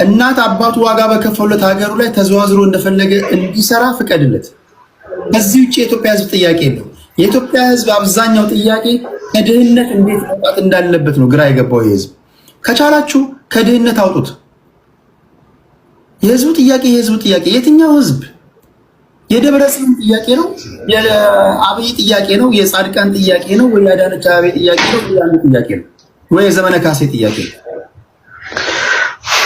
እናት አባቱ ዋጋ በከፈሉለት ሀገሩ ላይ ተዘዋዝሮ እንደፈለገ እንዲሰራ ፍቀድለት። ከዚህ ውጭ የኢትዮጵያ ህዝብ ጥያቄ የለው። የኢትዮጵያ ህዝብ አብዛኛው ጥያቄ ከድህነት እንዴት መውጣት እንዳለበት ነው ግራ የገባው ህዝብ። ከቻላችሁ ከድህነት አውጡት። የህዝቡ ጥያቄ የትኛው ህዝብ? የደብረ ጽዮን ጥያቄ ነው? የአብይ ጥያቄ ነው? የጻድቃን ጥያቄ ነው? ወይ የአዳነች አቤቤ ጥያቄ ነው? ወይ ያንዱ ጥያቄ ነው? ወይ የዘመነ ካሴ ጥያቄ ነው?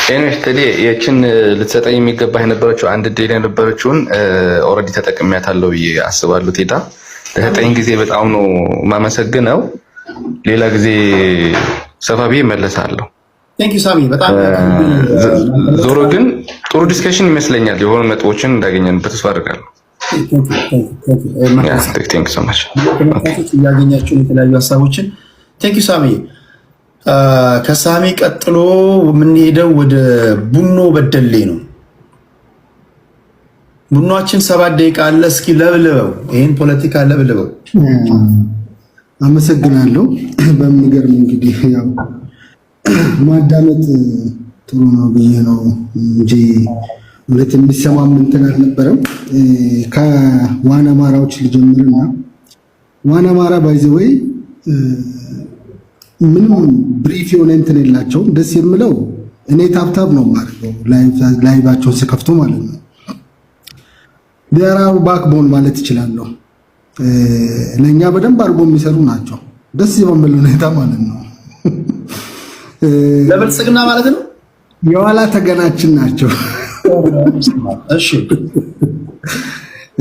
ኤኒዌይስ ተዲ የችን ልትሰጠኝ የሚገባህ የነበረችው አንድ ዴል የነበረችውን ኦልሬዲ ተጠቅሜያታለሁ ብዬ አስባለሁ። ቴዳ ለሰጠኝ ጊዜ በጣም ነው የማመሰግነው። ሌላ ጊዜ ሰፋ ብዬ እመለሳለሁ። ቴንክ ዩ ሳሚ። በጣም ዞሮ ግን ጥሩ ዲስከሽን ይመስለኛል። የሆኑ ነጥቦችን እንዳገኘንበት ተስፋ አደርጋለሁ። ቴንክ ዩ ሶ ማች ያገኛችሁ የተለያዩ ሀሳቦችን ቴንክ ዩ ሳሚ። ከሳሚ ቀጥሎ የምንሄደው ወደ ቡኖ በደሌ ነው። ቡኖአችን 7 ደቂቃ አለ። እስኪ ለብልበው፣ ይሄን ፖለቲካ ለብልበው። አመሰግናለሁ። በሚገርም እንግዲህ ያው ማዳመጥ ጥሩ ነው ብዬ ነው እንጂ ሁለት የሚሰማም እንትን አልነበረም። ከዋና ማራዎች ልጀምርና ዋና ማራ ባይዘወይ ምንም ብሪፍ የሆነ እንትን የላቸውም። ደስ የምለው እኔ ታብታብ ነው ማድረገው ላይቫቸውን ስከፍቶ ማለት ነው። ቢራው ባክቦን ማለት እችላለሁ። ለኛ በደንብ አድርጎ የሚሰሩ ናቸው። ደስ የመመለ ሁኔታ ማለት ነው። ለብልጽግና ማለት ነው። የኋላ ተገናችን ናቸው። እሺ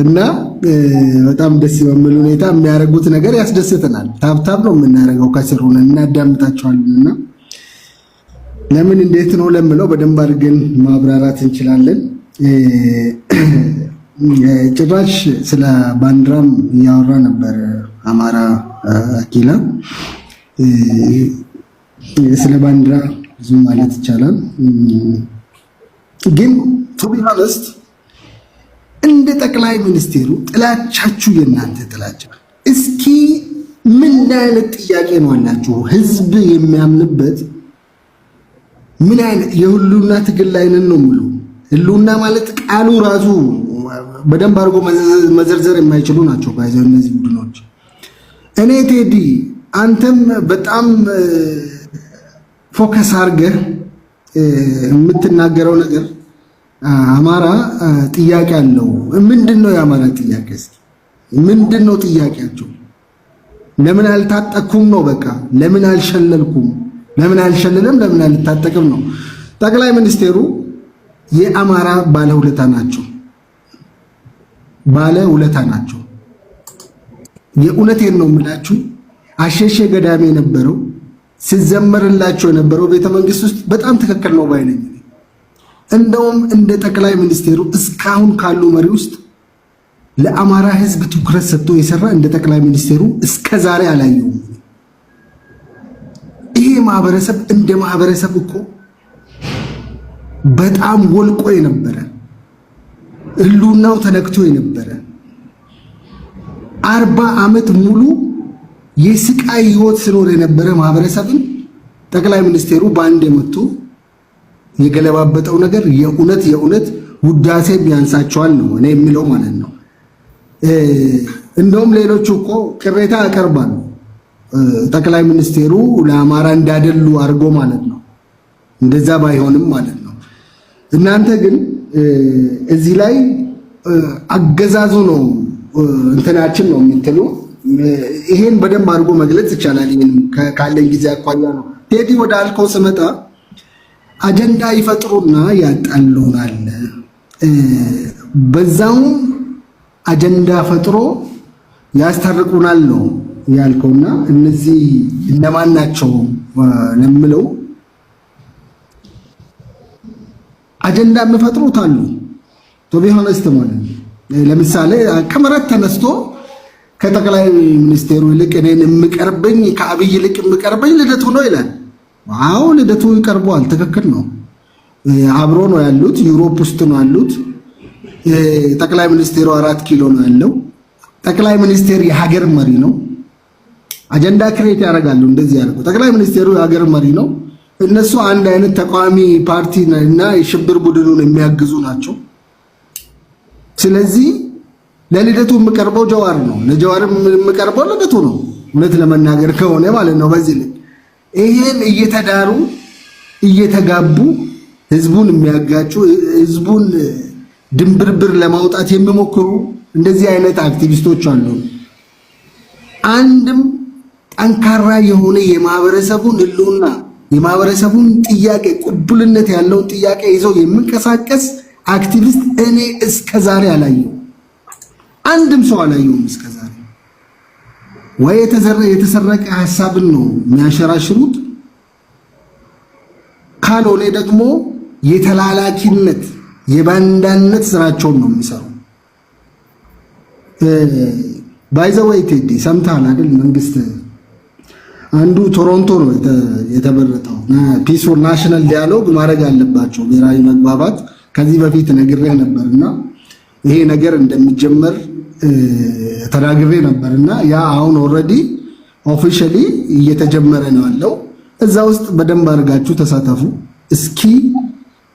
እና በጣም ደስ በሚል ሁኔታ የሚያደርጉት ነገር ያስደስተናል። ታብታብ ነው የምናደርገው ከስር ሆነን እናዳምጣቸዋለን። እና ለምን እንዴት ነው ለምለው በደንብ አድርገን ማብራራት እንችላለን። ጭራሽ ስለ ባንዲራም እያወራ ነበር አማራ አኪላ። ስለ ባንዲራ ብዙ ማለት ይቻላል፣ ግን ቱ ቢ ሆነስት እንደ ጠቅላይ ሚኒስቴሩ ጥላቻችሁ የእናንተ ጥላቻ እስኪ ምን አይነት ጥያቄ ነው አላችሁ? ህዝብ የሚያምንበት ምን አይነት የሁሉና ትግል ላይ ነን ነው ሙሉ ሁሉና ማለት ቃሉ ራሱ በደንብ አድርጎ መዘርዘር የማይችሉ ናቸው። ባይዘው እነዚህ ቡድኖች እኔ ቴዲ አንተም በጣም ፎከስ አድርገህ የምትናገረው ነገር አማራ ጥያቄ አለው። ምንድነው የአማራ ጥያቄ? እስኪ ምንድነው ጥያቄያቸው? ለምን አልታጠኩም ነው? በቃ ለምን አልሸለልኩም? ለምን አልሸለለም? ለምን አልታጠቅም ነው? ጠቅላይ ሚኒስቴሩ የአማራ ባለውለታ ናቸው። ባለውለታ ናቸው። የእውነቴን ነው የምላችሁ። አሸሼ ገዳሜ የነበረው ሲዘመርላቸው የነበረው ቤተ መንግስት ውስጥ በጣም ትክክል ነው ባይነኝ። እንደውም እንደ ጠቅላይ ሚኒስቴሩ እስካሁን ካሉ መሪ ውስጥ ለአማራ ህዝብ ትኩረት ሰጥቶ የሰራ እንደ ጠቅላይ ሚኒስቴሩ እስከዛሬ አላየሁም። ይሄ ማህበረሰብ እንደ ማህበረሰብ እኮ በጣም ወልቆ የነበረ ህልውናው ተነክቶ የነበረ 40 ዓመት ሙሉ የስቃይ ህይወት ሲኖር የነበረ ማህበረሰብን ጠቅላይ ሚኒስቴሩ በአንድ መጥቶ የገለባበጠው ነገር የእውነት ውዳሴ ቢያንሳቸዋል ነው እኔ የሚለው ማለት ነው። እንደውም ሌሎቹ እኮ ቅሬታ ያቀርባሉ ጠቅላይ ሚኒስቴሩ ለአማራ እንዳደሉ አድርጎ ማለት ነው። እንደዛ ባይሆንም ማለት ነው። እናንተ ግን እዚህ ላይ አገዛዙ ነው እንትናችን ነው የምትሉ። ይሄን በደንብ አድርጎ መግለጽ ይቻላል። ይሄን ካለን ጊዜ አኳያ ነው። ቴዲ ወደ አልከው ስመጣ አጀንዳ ይፈጥሩና ያጣሉናል። በዛው አጀንዳ ፈጥሮ ያስታርቁናል ነው ያልከውና እነዚህ እነማን ናቸው ለምለው አጀንዳ የሚፈጥሩት አሉ። ቶቢ ሆነስት ማለት ለምሳሌ ከመረት ተነስቶ ከጠቅላይ ሚኒስቴሩ ይልቅ እኔን የምቀርበኝ ከአብይ ይልቅ የምቀርበኝ ልደቱ ነው ይላል። አዎ ልደቱ ይቀርበዋል፣ ትክክል ነው። አብሮ ነው ያሉት፣ ዩሮፕ ውስጥ ነው ያሉት። ጠቅላይ ሚኒስቴሩ 4 ኪሎ ነው ያለው። ጠቅላይ ሚኒስቴር የሀገር መሪ ነው። አጀንዳ ክሬት ያደርጋሉ። እንደዚህ ያደርጉ። ጠቅላይ ሚኒስቴሩ የሀገር መሪ ነው። እነሱ አንድ አይነት ተቃዋሚ ፓርቲ እና የሽብር ቡድኑን የሚያግዙ ናቸው። ስለዚህ ለልደቱ የምቀርበው ጀዋር ነው፣ ለጀዋር የምቀርበው ልደቱ ነው። እውነት ለመናገር ከሆነ ማለት ነው። በዚህ ላይ ይሄን እየተዳሩ እየተጋቡ ህዝቡን የሚያጋጩ ህዝቡን ድንብርብር ለማውጣት የሚሞክሩ እንደዚህ አይነት አክቲቪስቶች አሉ። አንድም ጠንካራ የሆነ የማህበረሰቡን ህልውና የማህበረሰቡን ጥያቄ ቅቡልነት ያለውን ጥያቄ ይዘው የሚንቀሳቀስ አክቲቪስት እኔ እስከዛሬ አላየሁም። አንድም ሰው አላየሁም እስከዛሬ። ወይ የተሰረቀ ሐሳብን ነው የሚያሸራሽሩት፣ ካልሆነ ደግሞ የተላላኪነት የባንዳነት ስራቸውን ነው የሚሰሩ። ባይዘወይ ቴዲ ሰምተሃል አይደል? መንግስት አንዱ ቶሮንቶ ነው የተመረጠው። ፒስ ፎር ናሽናል ዲያሎግ ማድረግ አለባቸው፣ ብሔራዊ መግባባት። ከዚህ በፊት ነግሬ ነበርና ይሄ ነገር እንደሚጀመር ተናግሬ ነበርና ያ አሁን ኦልሬዲ ኦፊሻሊ እየተጀመረ ነው ያለው። እዛ ውስጥ በደንብ አድርጋችሁ ተሳተፉ። እስኪ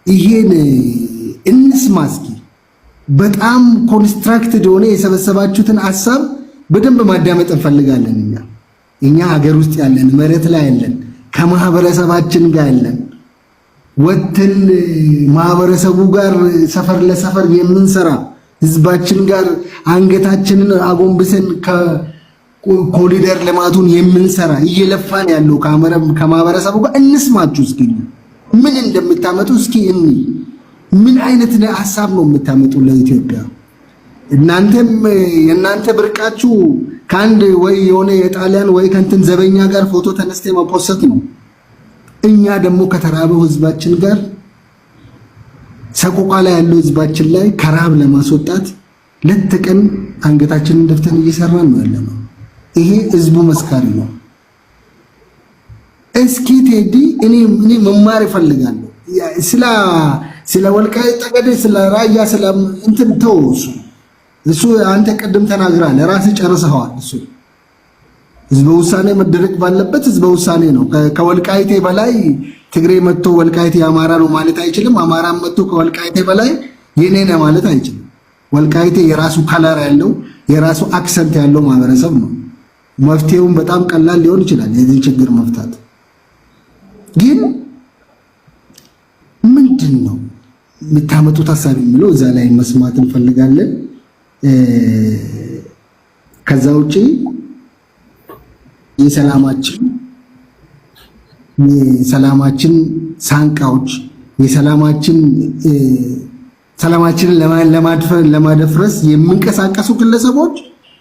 ይሄን እንስማ። እስኪ በጣም ኮንስትራክትድ ሆነ የሰበሰባችሁትን ሐሳብ በደንብ ማዳመጥ እንፈልጋለን። እኛ ሀገር ውስጥ ያለን መሬት ላይ ያለን ከማህበረሰባችን ጋር ያለን ወጥተን ማህበረሰቡ ጋር ሰፈር ለሰፈር የምንሰራ ህዝባችን ጋር አንገታችንን አጎንብሰን ኮሪደር ልማቱን የምንሰራ እየለፋን ያለው ከማህበረሰቡ ጋር እንስማችሁ። እስኪ ምን እንደምታመጡ እስኪ ምን አይነት ሐሳብ ነው የምታመጡ ለኢትዮጵያ? እናንተም የእናንተ ብርቃችሁ ከአንድ ወይ የሆነ የጣሊያን ወይ ከእንትን ዘበኛ ጋር ፎቶ ተነስተ መፖሰት ነው። እኛ ደግሞ ከተራበው ህዝባችን ጋር ሰቆቃ ላይ ያለው ህዝባችን ላይ ከራብ ለማስወጣት ለተቀን አንገታችንን ደፍተን እየሰራን ነው ያለነው። ይሄ ህዝቡ መስካሪ ነው። እስኪ ቴዲ እኔ መማር እፈልጋለሁ ስለ ወልቃይት ጠገዴ፣ ስለ ራያ፣ ስለ እንትን ተው። እሱ አንተ ቀደም ተናግራል፣ ራስህ ጨርሰኸዋል። እሱ ህዝበ ውሳኔ መደረግ ባለበት ህዝበ ውሳኔ ነው። ከወልቃይቴ በላይ ትግሬ መጥቶ ወልቃይቴ የአማራ ነው ማለት አይችልም። አማራም መጥቶ ከወልቃይቴ በላይ የኔ ነው ማለት አይችልም። ወልቃይቴ የራሱ ከለር ያለው የራሱ አክሰንት ያለው ማህበረሰብ ነው። መፍትሄውም በጣም ቀላል ሊሆን ይችላል የዚህ ችግር መፍታት። ግን ምንድን ነው የምታመጡት ሐሳብ የሚለው እዛ ላይ መስማት እንፈልጋለን። ከዛ ውጪ የሰላማችን ሳንቃዎች ሰላማችንን ለማደፍረስ የሚንቀሳቀሱ ግለሰቦች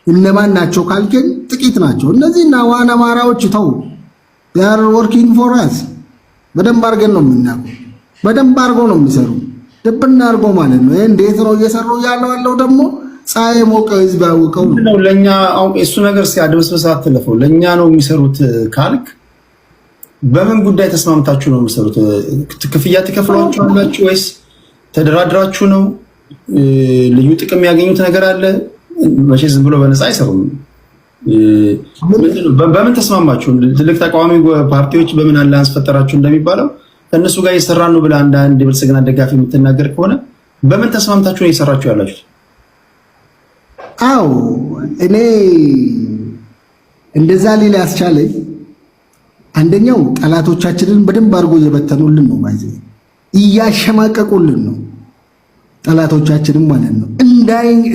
እነማን ናቸው ካልከን ጥቂት ናቸው። እነዚህና ዋና አማራዎች ተው they are working for us። በደንብ አድርገን ነው የምናውቀው። በደንብ አድርገው ነው የሚሰሩ። ደብና አድርገው ማለት ነው። እንዴት ነው እየሰሩ ያለው ደግሞ ፀሐይ ሞቀ ህዝብ ያውቀው ነው። ለኛ አሁን እሱ ነገር ሲያደብስበስ አትለፈው። ለኛ ነው የሚሰሩት ካልክ በምን ጉዳይ ተስማምታችሁ ነው የሚሰሩት? ክፍያ ትከፍሏቸዋላችሁ ወይስ ተደራድራችሁ ነው? ልዩ ጥቅም ያገኙት ነገር አለ? መቼ ዝም ብሎ በነፃ አይሰሩም። በምን ተስማማችሁ? ትልቅ ተቃዋሚ ፓርቲዎች በምን አላንስ ፈጠራችሁ እንደሚባለው ከእነሱ ጋር እየሰራን ነው ብለህ አንዳንድ የብልጽግና ደጋፊ የምትናገር ከሆነ በምን ተስማምታችሁ ነው እየሰራችሁ ያላችሁት? አዎ እኔ እንደዛ ሊል ያስቻለኝ አንደኛው ጠላቶቻችንን በደንብ አድርጎ እየበተኑልን ነው፣ ማለት እያሸማቀቁልን ነው። ጠላቶቻችንን ማለት ነው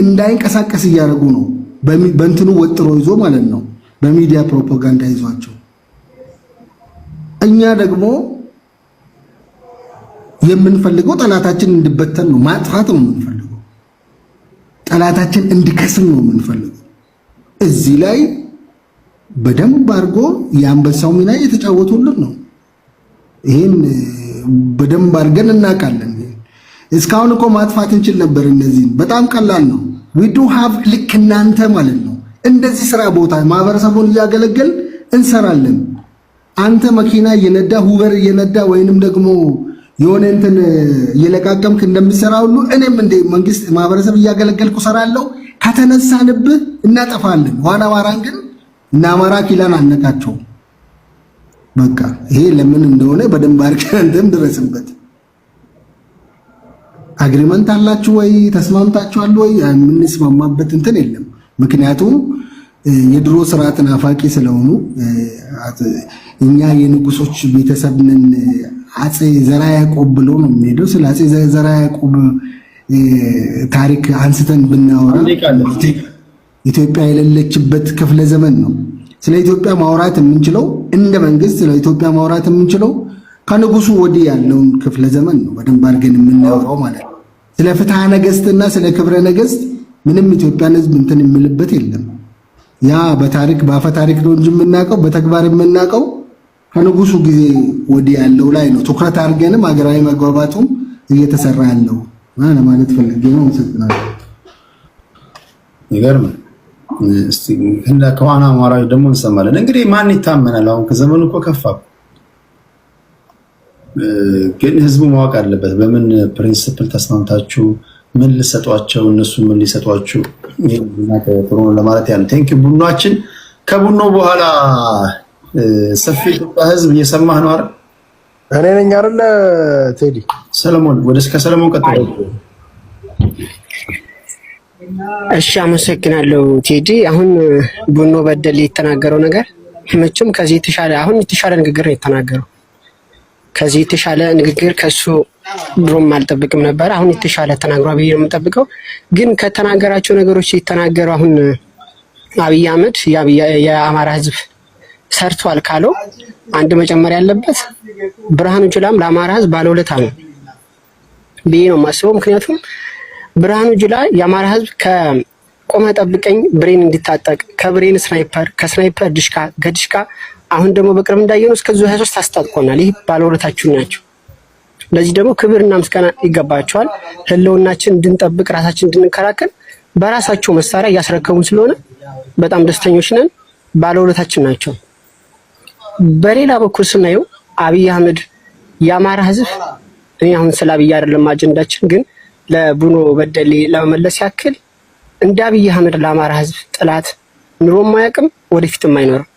እንዳይንቀሳቀስ እያደረጉ ነው። በእንትኑ ወጥሮ ይዞ ማለት ነው፣ በሚዲያ ፕሮፓጋንዳ ይዟቸው። እኛ ደግሞ የምንፈልገው ጠላታችን እንዲበተን ነው፣ ማጥፋት ነው የምንፈልገው። ጠላታችን እንዲከስም ነው የምንፈልገው። እዚህ ላይ በደንብ አድርጎ የአንበሳው ሚና እየተጫወቱልን ነው። ይሄን በደንብ አድርገን እናውቃለን። እስካሁን እኮ ማጥፋት እንችል ነበር። እነዚህን በጣም ቀላል ነው። we do have ልክ እናንተ ማለት ነው እንደዚህ ስራ ቦታ ማህበረሰቡን እያገለገል እንሰራለን። አንተ መኪና እየነዳ ሁበር እየነዳ ወይንም ደግሞ የሆነ እንትን እየለቃቀምክ እንደምትሰራ ሁሉ እኔም እንደ መንግስት ማህበረሰብ እያገለገልኩ ሰራለሁ። ከተነሳንብህ እናጠፋለን። ዋና አማራን ግን እና አማራ ኪላን አነቃቸው። በቃ ይሄ ለምን እንደሆነ በደንብ አድርገን አንተም ድረስበት። አግሪመንት አላችሁ ወይ ተስማምታችኋል ወይ? የምንስማማበት እንትን የለም። ምክንያቱም የድሮ ስርዓት ናፋቂ ስለሆኑ እኛ የንጉሶች ቤተሰብ ነን። አጼ ዘርዓ ያዕቆብ ብሎ ነው የሚሄደው። ስለ አጼ ዘርዓ ያዕቆብ ታሪክ አንስተን ብናወራ ኢትዮጵያ የሌለችበት ክፍለ ዘመን ነው። ስለ ኢትዮጵያ ማውራት የምንችለው እንደ መንግስት ስለ ኢትዮጵያ ማውራት የምንችለው ከንጉሱ ወዲህ ያለውን ክፍለ ዘመን ነው በደንብ አድርገን የምናወራው ማለት ነው። ስለ ፍትሐ ነገስትና ስለ ክብረ ነገስት ምንም ኢትዮጵያን ህዝብ እንትን የሚልበት የለም። ያ በታሪክ በአፈ ታሪክ ነው እንጂ የምናውቀው በተግባር የምናውቀው ከንጉሱ ጊዜ ወዲህ ያለው ላይ ነው። ትኩረት አድርገንም ሀገራዊ መግባባቱም እየተሰራ ያለው ለማለት ፈልጌ ነው። መስግናለሁ። ይገርም። እስቲ እንደ ከዋና አማራጭ ደግሞ እንሰማለን። እንግዲህ ማን ይታመናል? አሁን ከዘመኑ እኮ ከፋ። ግን ህዝቡ ማወቅ አለበት። በምን ፕሪንሲፕል ተስማምታችሁ ምን ልሰጧቸው እነሱ ምን ሊሰጧችሁ ይሄና ከጥሩ ለማለት ያን ቴንክ ቡናችን ከቡኖ በኋላ ሰፊ ኢትዮጵያ ህዝብ እየሰማህ ነው አይደል? እኔ ነኝ አይደል ቴዲ ሰለሞን ወደ እስከ ሰለሞን ቀጥሎ። እሺ አመሰግናለሁ ቴዲ። አሁን ቡኖ በደሌ የተናገረው ነገር መቼም ከዚህ የተሻለ አሁን የተሻለ ንግግር ነው የተናገረው። ከዚህ የተሻለ ንግግር ከሱ ድሮም አልጠብቅም ነበር። አሁን የተሻለ ተናግሯል ብዬ ነው የምጠብቀው። ግን ከተናገራቸው ነገሮች የተናገረው አሁን አብይ አህመድ የአማራ ህዝብ ሰርቷል ካለው አንድ መጨመር ያለበት ብርሃኑ ጁላም ለአማራ ህዝብ ባለውለታ ነው ብዬ ነው የማስበው። ምክንያቱም ብርሃኑ ጁላ የአማራ ህዝብ ከቆመ ጠብቀኝ ብሬን እንዲታጠቅ ከብሬን ስናይፐር ከስናይፐር ድሽቃ ገድሽቃ አሁን ደግሞ በቅርብ እንዳየነው እስከ ዙ 23 አስታጥቆናል። ይህ ባለውለታችሁ ናቸው። ለዚህ ደግሞ ክብርና ምስጋና ይገባቸዋል። ህልውናችን እንድንጠብቅ ራሳችን እንድንከራከር በራሳቸው መሳሪያ እያስረከቡን ስለሆነ በጣም ደስተኞች ነን። ባለውለታችን ናቸው። በሌላ በኩል ስናየው አብይ አህመድ የአማራ ህዝብ እኔ አሁን ስለ አብይ አይደለም አጀንዳችን፣ ግን ለቡኖ በደሌ ለመመለስ ያክል እንደ አብይ አህመድ ለአማራ ህዝብ ጥላት ኑሮም አያውቅም፣ ወደፊትም አይኖርም።